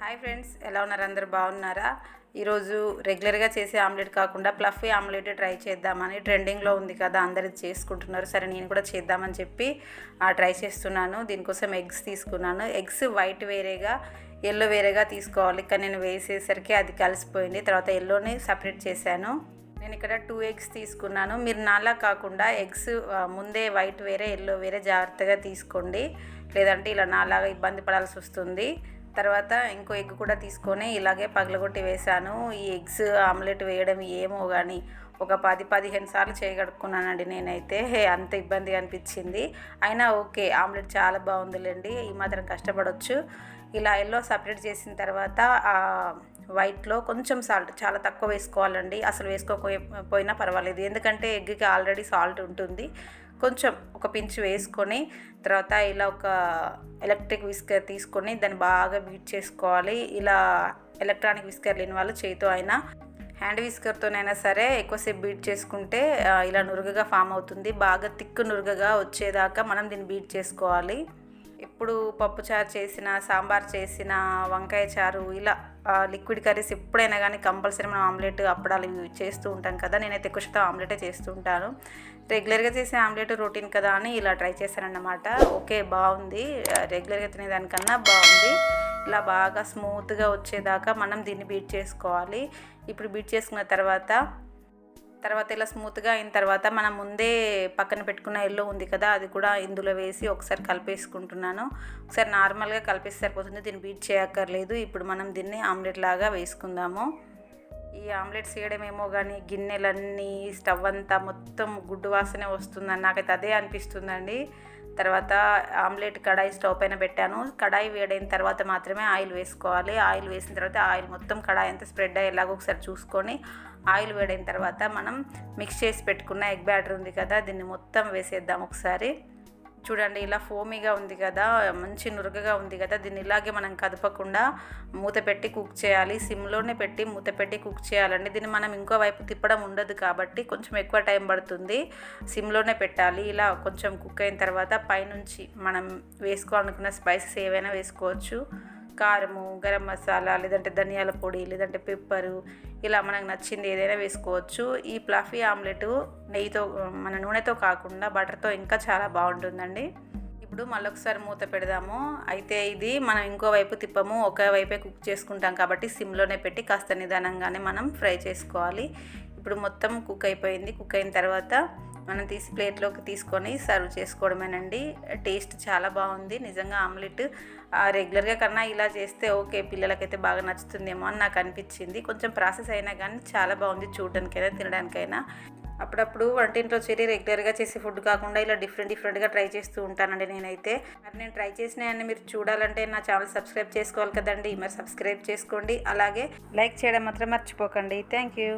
Hi friends, ఎలా ఉన్నారు? అందరూ బాగున్నారా? ఈరోజు రెగ్యులర్గా చేసే ఆమ్లెట్ కాకుండా ఫ్లఫీ ఆమ్లెట్ ట్రై చేద్దామని ట్రెండింగ్లో ఉంది కదా, అందరు చేసుకుంటున్నారు. సరే నేను కూడా చేద్దామని చెప్పి ట్రై చేస్తున్నాను. దీనికోసం ఎగ్స్ తీసుకున్నాను. ఎగ్స్ వైట్ వేరేగా ఎల్లో వేరేగా తీసుకోవాలి. కానీ నేను వేసేసరికి అది కలిసిపోయింది. తర్వాత ఎల్లోని సపరేట్ చేశాను. నేను ఇక్కడ 2 ఎగ్స్ తీసుకున్నాను. మీరు నాలా కాకుండా ఎగ్స్ ముందే వైట్ వేరే ఎల్లో వేరే జాగ్రత్తగా తీసుకోండి, లేదంటే ఇలా నాలాగా ఇబ్బంది పడాల్సి వస్తుంది. తర్వాత ఇంకో ఎగ్ కూడా తీసుకొని ఇలాగే పగలగొట్టి వేశాను. ఈ ఎగ్స్ ఆమ్లెట్ వేయడం ఏమో కానీ ఒక 10-15 సార్లు చేయగడుక్కున్నానండి నేనైతే. అంత ఇబ్బందిగా అనిపించింది. అయినా ఓకే, ఆమ్లెట్ చాలా బాగుందిలేండి, ఈ మాత్రం కష్టపడవచ్చు. ఇలా ఎల్లో సపరేట్ చేసిన తర్వాత వైట్లో కొంచెం సాల్ట్ చాలా తక్కువ వేసుకోవాలండి. అసలు వేసుకోకపోయినా పర్వాలేదు, ఎందుకంటే ఎగ్కి ఆల్రెడీ సాల్ట్ ఉంటుంది. కొంచెం ఒక పించ్ వేసుకొని తర్వాత ఇలా ఒక ఎలక్ట్రిక్ విస్కర్ తీసుకొని దాన్ని బాగా బీట్ చేసుకోవాలి. ఇలా ఎలక్ట్రానిక్ విస్కర్ లేని వాళ్ళు చేతితో అయినా హ్యాండ్ విస్కర్తోనైనా సరే ఎక్కువసేపు బీట్ చేసుకుంటే ఇలా నురుగగా ఫామ్ అవుతుంది. బాగా తిక్కు నురుగగా వచ్చేదాకా మనం దీన్ని బీట్ చేసుకోవాలి. ఇప్పుడు పప్పుచారు చేసిన, సాంబార్ చేసిన, వంకాయ చారు, ఇలా లిక్విడ్ కర్రీస్ ఎప్పుడైనా కానీ కంపల్సరీ మనం ఆమ్లెట్ అప్పడాలు చేస్తూ ఉంటాం కదా. నేనైతే ఎక్కువ శాతం ఆమ్లెటే చేస్తూ ఉంటాను. రెగ్యులర్గా చేసే ఆమ్లెట్ రొటీన్ కదా అని ఇలా ట్రై చేశానన్నమాట. ఓకే, బాగుంది, రెగ్యులర్గా తినేదానికన్నా బాగుంది. ఇలా బాగా స్మూత్గా వచ్చేదాకా మనం దీన్ని బీట్ చేసుకోవాలి. ఇప్పుడు బీట్ చేసుకున్న తర్వాత ఇలా స్మూత్గా అయిన తర్వాత మనం ముందే పక్కన పెట్టుకున్న ఎల్లో ఉంది కదా, అది కూడా ఇందులో వేసి ఒకసారి కలిపేసుకుంటున్నాను. ఒకసారి నార్మల్గా కలిపేసి సరిపోతుంది, దీన్ని బీట్ చేయక్కర్లేదు. ఇప్పుడు మనం దీన్ని ఆమ్లెట్ లాగా వేసుకుందాము. ఈ ఆమ్లెట్స్ చేయడమేమో కానీ గిన్నెలన్నీ, స్టవ్ అంతా మొత్తం గుడ్డు వాసనే వస్తుందని నాకైతే అదే అనిపిస్తుందండి. తర్వాత ఆమ్లెట్ కడాయి స్టవ్ పైన పెట్టాను. కడాయి వేడైన తర్వాత మాత్రమే ఆయిల్ వేసుకోవాలి. ఆయిల్ వేసిన తర్వాత ఆయిల్ మొత్తం కడాయి అంతా స్ప్రెడ్ అయ్యేలాగా ఒకసారి చూసుకొని ఆయిల్ వేడైన తర్వాత మనం మిక్స్ చేసి పెట్టుకున్న ఎగ్ బ్యాటర్ ఉంది కదా, దీన్ని మొత్తం వేసేద్దాం ఒకసారి. చూడండి, ఇలా ఫోమీగా ఉంది కదా, మంచి నురగగా ఉంది కదా. దీన్ని ఇలాగే మనం కదపకుండా మూత పెట్టి కుక్ చేయాలి. సిమ్లోనే పెట్టి మూత పెట్టి కుక్ చేయాలండి. దీన్ని మనం ఇంకో వైపు తిప్పడం ఉండదు కాబట్టి కొంచెం ఎక్కువ టైం పడుతుంది. సిమ్లోనే పెట్టాలి. ఇలా కొంచెం కుక్ అయిన తర్వాత పైనుంచి మనం వేసుకోవాలనుకున్న స్పైసెస్ ఏవైనా వేసుకోవచ్చు. కారము, గరం మసాలా, లేదంటే ధనియాల పొడి, లేదంటే పెప్పరు, ఇలా మనకు నచ్చింది ఏదైనా వేసుకోవచ్చు. ఈ ఫ్లఫీ ఆమ్లెట్ నెయ్యితో, మన నూనెతో కాకుండా బటర్తో ఇంకా చాలా బాగుంటుందండి. ఇప్పుడు మళ్ళొకసారి మూత పెడదాము. అయితే ఇది మనం ఇంకో వైపు తిప్పము, ఒక వైపే కుక్ చేసుకుంటాం కాబట్టి సిమ్లోనే పెట్టి కాస్త నిదానంగానే మనం ఫ్రై చేసుకోవాలి. ఇప్పుడు మొత్తం కుక్ అయిపోయింది. కుక్ అయిన తర్వాత మనం తీసి ప్లేట్లోకి తీసుకొని సర్వ్ చేసుకోవడమేనండి. టేస్ట్ చాలా బాగుంది నిజంగా. ఆమ్లెట్ రెగ్యులర్గా కన్నా ఇలా చేస్తే ఓకే, పిల్లలకైతే బాగా నచ్చుతుందేమో అని నాకు అనిపించింది. కొంచెం ప్రాసెస్ అయినా కానీ చాలా బాగుంది, చూడడానికైనా తినడానికైనా. అప్పుడప్పుడు వంటింట్లో చేరి రెగ్యులర్గా చేసే ఫుడ్ కాకుండా ఇలా డిఫరెంట్గా ట్రై చేస్తూ ఉంటానండి నేనైతే. మరి నేను ట్రై చేసినాయని మీరు చూడాలంటే నా ఛానల్ సబ్స్క్రైబ్ చేసుకోవాలి కదండి. మరి సబ్స్క్రైబ్ చేసుకోండి, అలాగే లైక్ చేయడం మాత్రం మర్చిపోకండి. Thank you.